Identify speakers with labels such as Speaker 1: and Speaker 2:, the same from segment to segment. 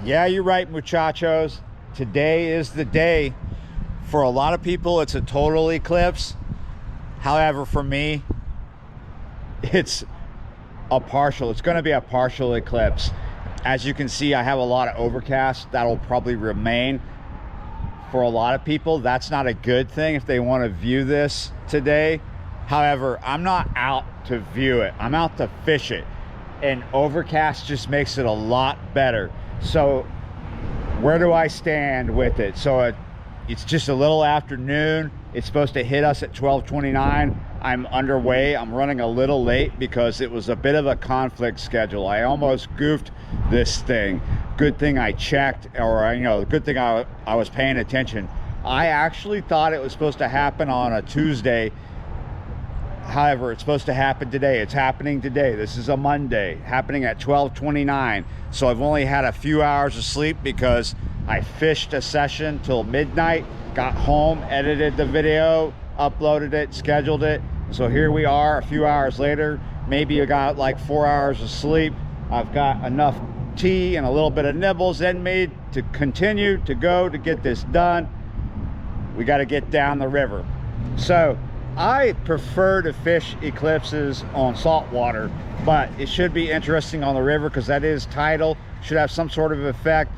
Speaker 1: Yeah, you're right, muchachos. Today is the day. For a lot of people, it's a total eclipse. However, for me, it's a partial. It's going to be a partial eclipse. As you can see, I have a lot of overcast. That'll probably remain. For a lot of people, that's not a good thing if they want to view this today. However, I'm not out to view it. I'm out to fish it. And overcast just makes it a lot better. So where do I stand with it? So it's just a little after noon. It's supposed to hit us at 12:29. I'm underway. I'm running a little late because it was a bit of a conflict schedule. I almost goofed this thing. Good thing I checked, or good thing I was paying attention. I actually thought it was supposed to happen on a Tuesday. However, it's supposed to happen today. It's happening today. This is a Monday, happening at 12:29. So I've only had a few hours of sleep because I fished a session till midnight, got home, edited the video, uploaded it, scheduled it. So here we are a few hours later. Maybe I got like 4 hours of sleep. I've got enough tea and a little bit of nibbles in me to continue to go to get this done. We got to get down the river. So I prefer to fish eclipses on salt water, but it should be interesting on the river because that is tidal, should have some sort of effect.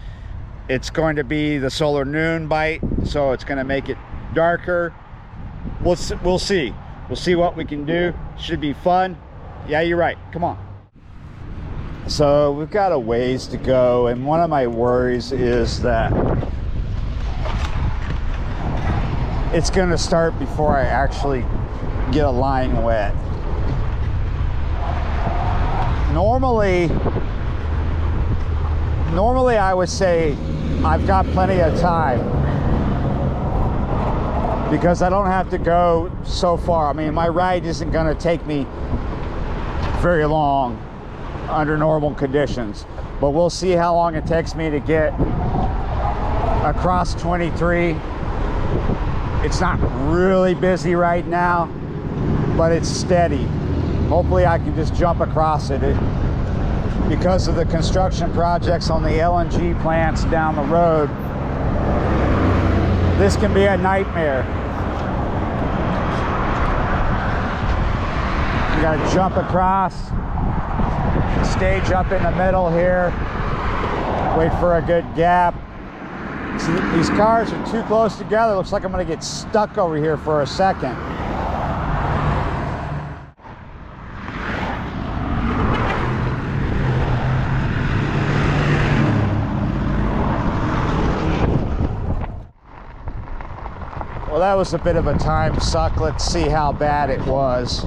Speaker 1: It's going to be the solar noon bite, so it's going to make it darker. We'll see. We'll see what we can do. Should be fun. Yeah, you're right. Come on. So we've got a ways to go, and one of my worries is that it's going to start before I actually get a line wet. Normally I would say I've got plenty of time because I don't have to go so far. I mean, my ride isn't going to take me very long under normal conditions, but we'll see how long it takes me to get across 23. It's not really busy right now, but it's steady. Hopefully I can just jump across it. Because of the construction projects on the LNG plants down the road, this can be a nightmare. You gotta jump across, stage up in the middle here, wait for a good gap. See, these cars are too close together. Looks like I'm gonna get stuck over here for a second. Well, that was a bit of a time suck. Let's see how bad it was.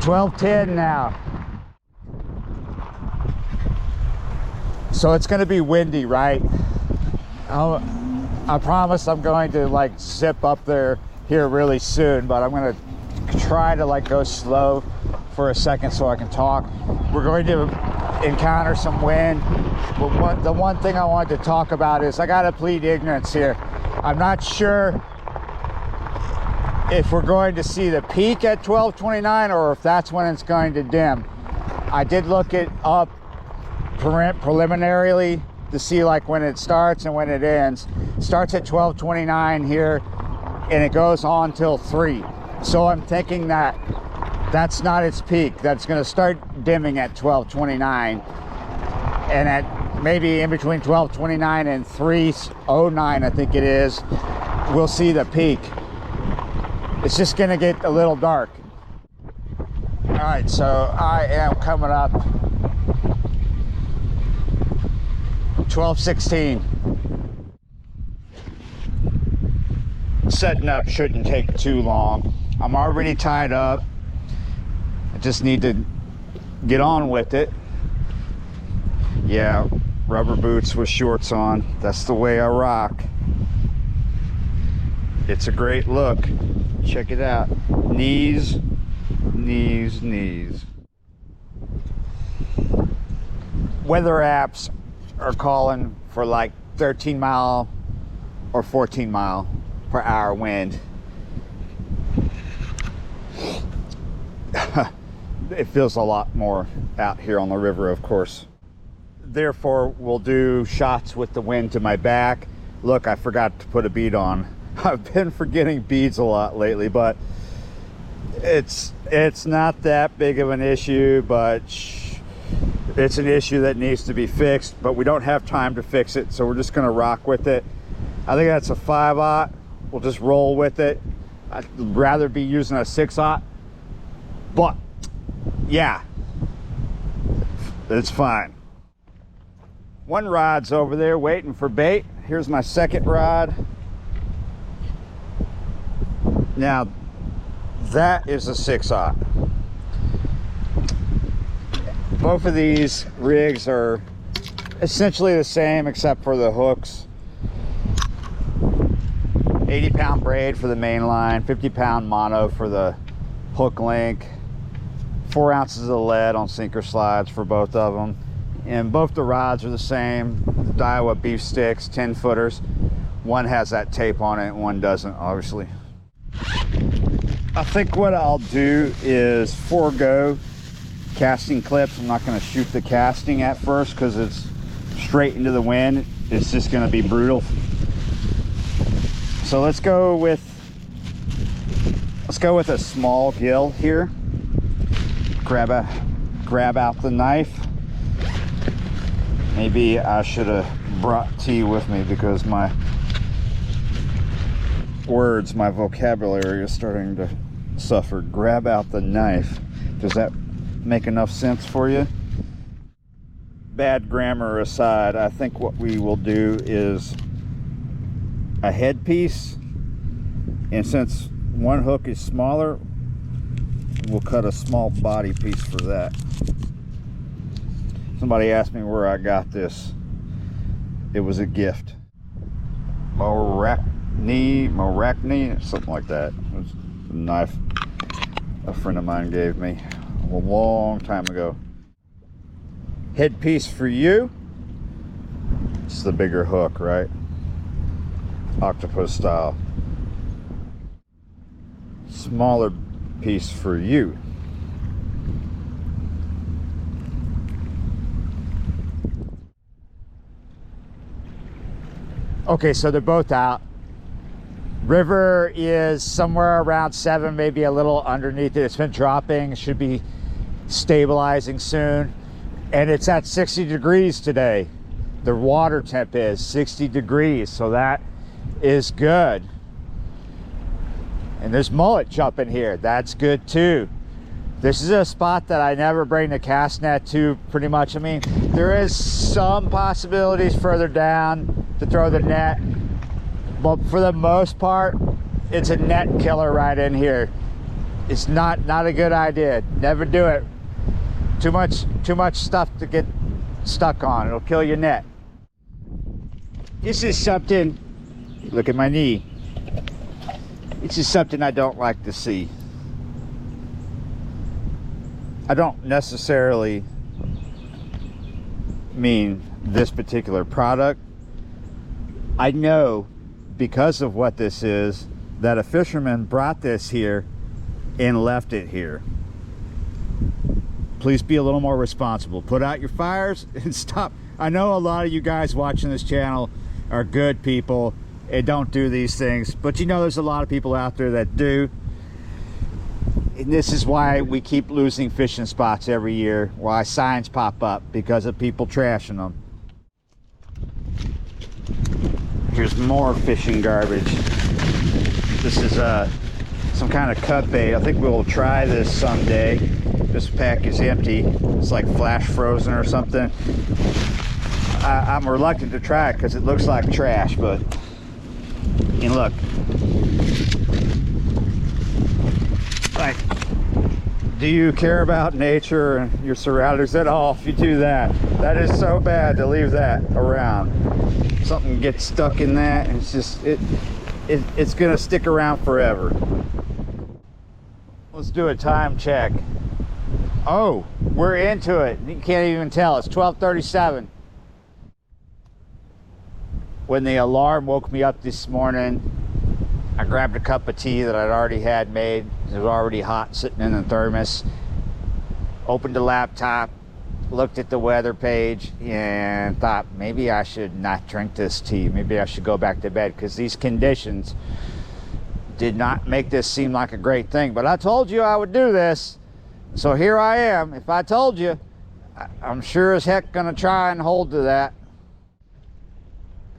Speaker 1: 12:10 now. So it's gonna be windy, right? I promise I'm going to like zip up there here really soon, but I'm gonna try to like go slow for a second so I can talk. We're going to encounter some wind, but the one thing I wanted to talk about is I gotta plead ignorance here. I'm not sure if we're going to see the peak at 12:29 or if that's when it's going to dim. I did look it up preliminarily to see like when it starts and when it ends. It starts at 12:29 here and it goes on till 3. So I'm thinking that that's not its peak. That's going to start dimming at 12:29, and at maybe in between 12:29 and 3:09, I think it is, we'll see the peak. It's just going to get a little dark. All right, so I am coming up 12:16. Setting up shouldn't take too long. I'm already tied up. I just need to get on with it. Yeah, rubber boots with shorts on. That's the way I rock. It's a great look. Check it out. Knees, knees, knees. Weather apps are calling for like 13 mile or 14 mile per hour wind. It feels a lot more out here on the river, of course. therefore will do shots with the wind to my back. Look, I forgot to put a bead on. I've been forgetting beads a lot lately, but it's not that big of an issue, but it's an issue that needs to be fixed, but we don't have time to fix it, so we're just gonna rock with it. I think that's a 5/0. We'll just roll with it. I'd rather be using a 6/0, but yeah, it's fine. One rod's over there waiting for bait. Here's my second rod. Now, that is a 6/0. Both of these rigs are essentially the same except for the hooks. 80-pound braid for the main line, 50-pound mono for the hook link, 4 ounces of lead on sinker slides for both of them. And both the rods are the same. The Daiwa beef sticks, 10 footers. One has that tape on it, one doesn't, obviously. I think what I'll do is forego casting clips. I'm not going to shoot the casting at first because it's straight into the wind. It's just going to be brutal. So let's go with a small gill here. Grab out the knife. Maybe I should have brought tea with me because my words, my vocabulary is starting to suffer. Grab out the knife. Does that make enough sense for you? Bad grammar aside, I think what we will do is a headpiece, and since one hook is smaller, we'll cut a small body piece for that. Somebody asked me where I got this. It was a gift. Moracne, something like that. It was a knife a friend of mine gave me a long time ago. Headpiece for you. It's the bigger hook, right? Octopus style. Smaller piece for you. Okay, so they're both out. River is somewhere around 7, maybe a little underneath it. It's been dropping, should be stabilizing soon. And it's at 60 degrees today. The water temp is 60 degrees, so that is good. And there's mullet jumping here. That's good too. This is a spot that I never bring the cast net to, pretty much. I mean, there is some possibilities further down to throw the net, but for the most part, it's a net killer right in here. It's not a good idea. Never do it. Too much stuff to get stuck on. It'll kill your net. This is something, look at my knee. This is something I don't like to see. I don't necessarily mean this particular product. I know because of what this is that a fisherman brought this here and left it here. Please be a little more responsible. Put out your fires and stop. I know a lot of you guys watching this channel are good people and don't do these things, but you know there's a lot of people out there that do. And this is why we keep losing fishing spots every year, why signs pop up because of people trashing them. Here's more fishing garbage. This is some kind of cut bait. I think we'll try this someday. This pack is empty. It's like flash frozen or something. I'm reluctant to try it because it looks like trash, but and look, like, do you care about nature and your surroundings at all if you do that? That is so bad to leave that around. Something gets stuck in that and it's just it's gonna stick around forever. Let's do a time check. Oh, we're into it. You can't even tell. It's 12:37. When the alarm woke me up this morning, I grabbed a cup of tea that I'd already had made. It was already hot, sitting in the thermos. Opened the laptop, looked at the weather page and thought maybe I should not drink this tea. Maybe I should go back to bed, because these conditions did not make this seem like a great thing. But I told you I would do this, so here I am. If I told you, I'm sure as heck gonna try and hold to that.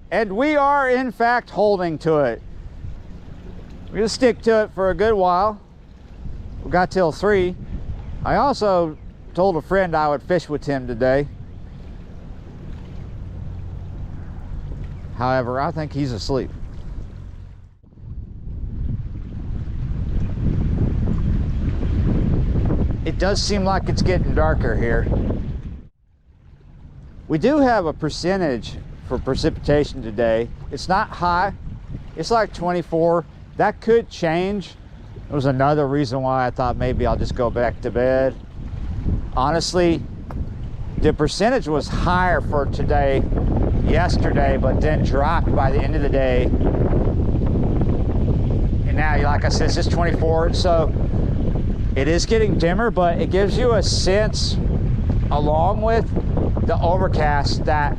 Speaker 1: And we are in fact holding to it. We're gonna stick to it for a good while. We got till 3. I also told a friend I would fish with him today. However, I think he's asleep. It does seem like it's getting darker here. We do have a percentage for precipitation today. It's not high. It's like 24. That could change. It was another reason why I thought maybe I'll just go back to bed. Honestly, the percentage was higher for today, yesterday, but then dropped by the end of the day. And now, like I said, it's just 24. So it is getting dimmer, but it gives you a sense, along with the overcast, that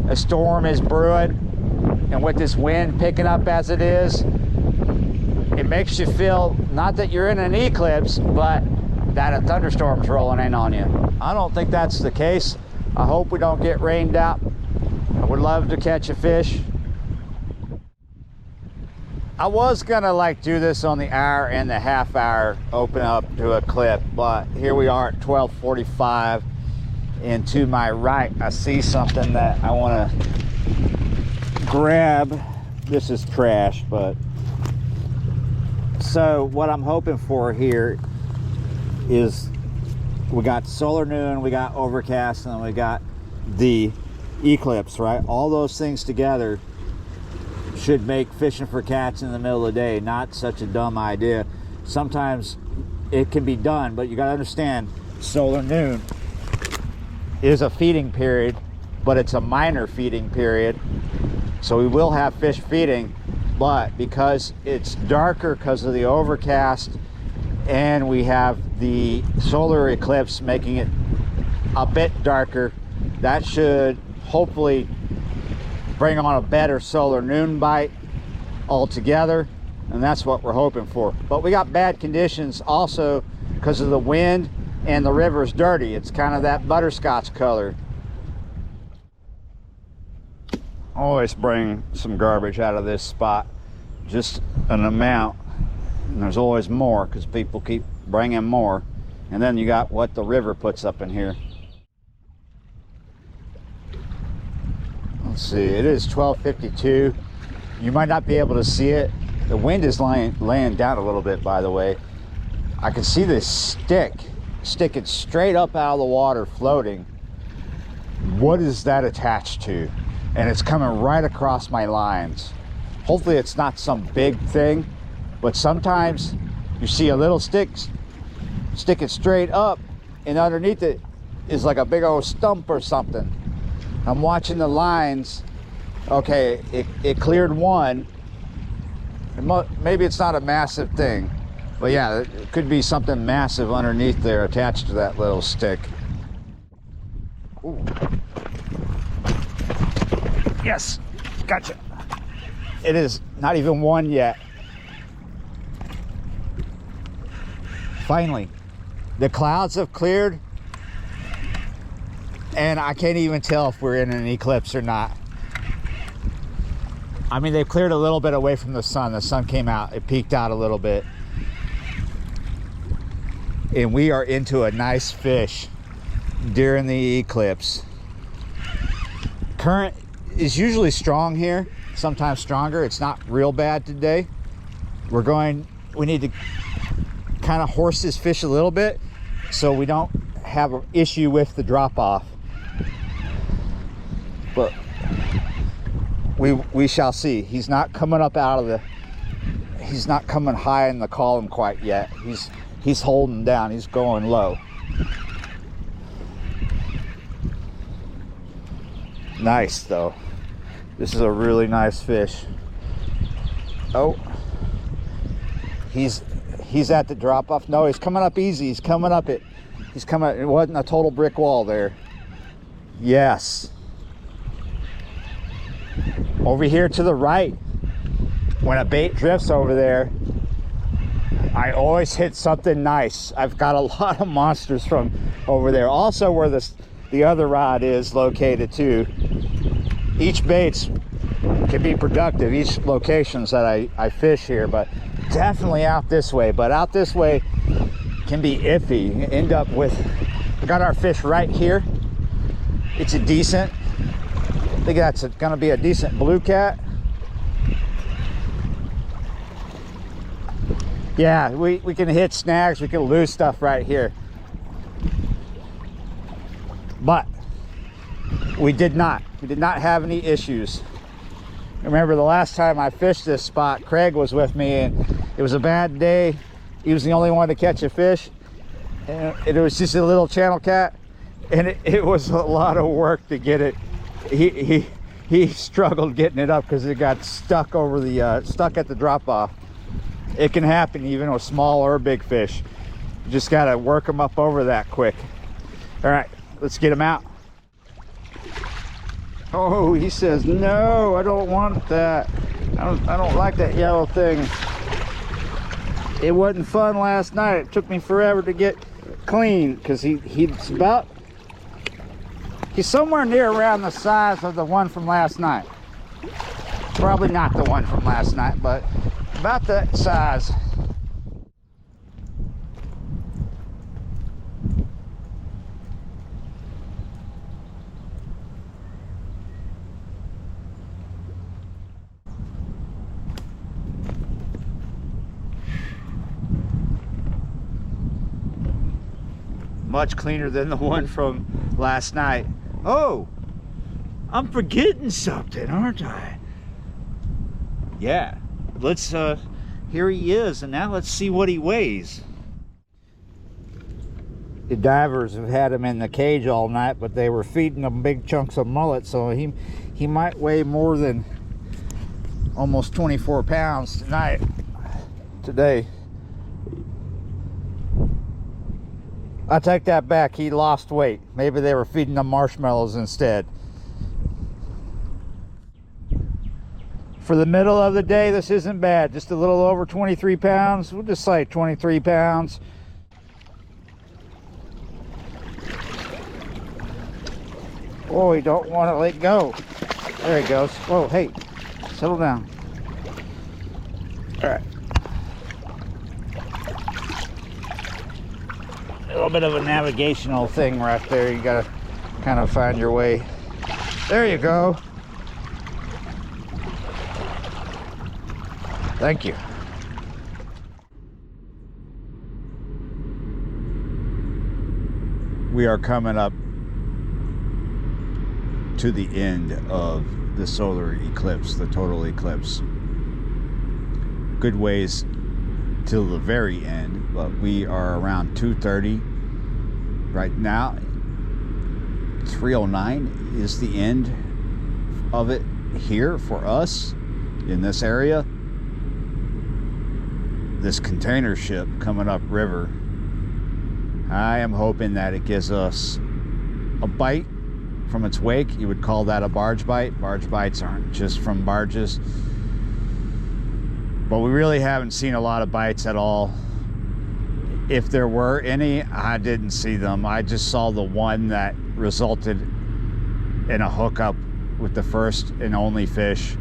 Speaker 1: a storm is brewing. And with this wind picking up as it is, it makes you feel not that you're in an eclipse, but that a thunderstorm's rolling in on you. I don't think that's the case. I hope we don't get rained out. I would love to catch a fish. I was gonna like do this on the hour and the half hour, open up to a clip, but here we are at 12:45, and to my right I see something that I want to grab. This is trash, but so what I'm hoping for here is we got solar noon, we got overcast, and then we got the eclipse, right? All those things together should make fishing for cats in the middle of the day not such a dumb idea. Sometimes it can be done, but you got to understand, solar noon is a feeding period, but it's a minor feeding period. So we will have fish feeding, but because it's darker because of the overcast, and we have the solar eclipse making it a bit darker, that should hopefully bring on a better solar noon bite altogether, and that's what we're hoping for. But we got bad conditions also because of the wind, and the river's dirty. It's kind of that butterscotch color. Always bring some garbage out of this spot, just an amount, and there's always more because people keep bringing more. And then you got what the river puts up in here. Let's see, it is 12:52. You might not be able to see it. The wind is laying down a little bit, by the way. I can see this stick sticking straight up out of the water, floating. What is that attached to? And it's coming right across my lines. Hopefully it's not some big thing, but sometimes you see a little stick sticking straight up, and underneath it is like a big old stump or something. I'm watching the lines. Okay, it cleared one. Maybe it's not a massive thing, but yeah, it could be something massive underneath there attached to that little stick. Ooh. Yes, gotcha. It is not even one yet. Finally, the clouds have cleared, and I can't even tell if we're in an eclipse or not. I mean, they've cleared a little bit away from the sun. The sun came out, it peeked out a little bit. And we are into a nice fish during the eclipse. Current is usually strong here, sometimes stronger. It's not real bad today. We need to kind of horse this fish a little bit so we don't have an issue with the drop off. But we shall see. He's not coming up out of the, he's not coming high in the column quite yet. He's holding down, he's going low. Nice though. This is a really nice fish. Oh, he's at the drop off. No, he's coming up easy. He's coming up it. He's coming. It wasn't a total brick wall there. Yes. Over here to the right, when a bait drifts over there, I always hit something nice. I've got a lot of monsters from over there. Also where the other rod is located too. Each baits can be productive, each locations that I fish here, but definitely out this way. But out this way can be iffy. You end up with, we got our fish right here. It's a decent, I think that's gonna be a decent blue cat. Yeah, we can hit snags, we can lose stuff right here. But we did not have any issues. Remember the last time I fished this spot, Craig was with me and it was a bad day. He was the only one to catch a fish. And it was just a little channel cat. And it was a lot of work to get it. He struggled getting it up because it got stuck over the, stuck at the drop off. It can happen even with small or big fish. You just gotta work them up over that quick. All right, let's get him out. Oh, he says, no, I don't want that. I don't like that yellow thing. It wasn't fun last night. It took me forever to get clean because he's somewhere near around the size of the one from last night. Probably not the one from last night, but about that size. Much cleaner than the one from last night. Oh, I'm forgetting something, aren't I? Yeah, let's here he is, and now let's see what he weighs. The divers have had him in the cage all night, but they were feeding him big chunks of mullet, so he might weigh more than almost 24 pounds today. I take that back, he lost weight. Maybe they were feeding him marshmallows instead. For the middle of the day, this isn't bad. Just a little over 23 pounds. We'll just say 23 pounds. Oh, you don't want to let go. There he goes. Whoa, hey, settle down. All right. A little bit of a navigational thing right there. You gotta kind of find your way. There you go. Thank you. We are coming up to the end of the solar eclipse, the total eclipse. Good ways till the very end, but we are around 2:30 right now. 3:09 is the end of it here for us in this area. This container ship coming up river, I am hoping that it gives us a bite from its wake. You would call that a barge bite. Barge bites aren't just from barges, but we really haven't seen a lot of bites at all. If there were any, I didn't see them. I just saw the one that resulted in a hookup with the first and only fish.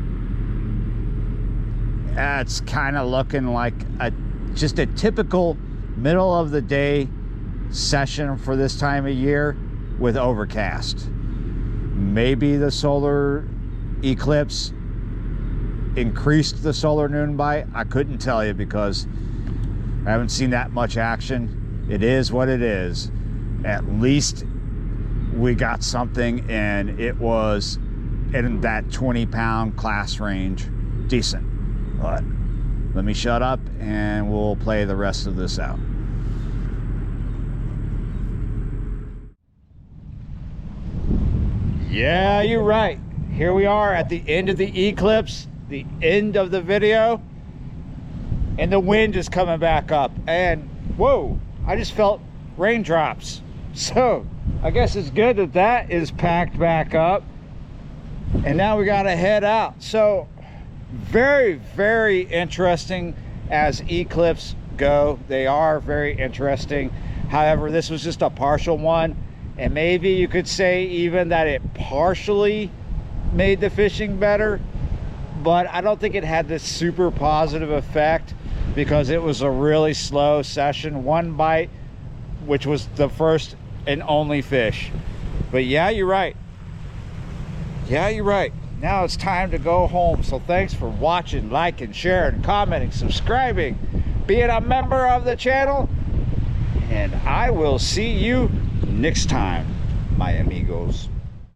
Speaker 1: It's kind of looking like just a typical middle of the day session for this time of year with overcast. Maybe the solar eclipse increased the solar noon bite. I couldn't tell you because I haven't seen that much action. It is what it is. At least we got something, and it was in that 20-pound class range. Decent. But let me shut up and we'll play the rest of this out. Yeah, you're right. Here we are at the end of the eclipse, the end of the video, and the wind is coming back up. And whoa, I just felt raindrops. So I guess it's good that that is packed back up. And now we got to head out. So very, very interesting as eclipse go. They are very interesting. However, this was just a partial one. And maybe you could say even that it partially made the fishing better. But I don't think it had this super positive effect because it was a really slow session. One bite, which was the first and only fish. But yeah, you're right. Yeah, you're right. Now it's time to go home. So thanks for watching, liking, sharing, commenting, subscribing, being a member of the channel. And I will see you next time, my amigos.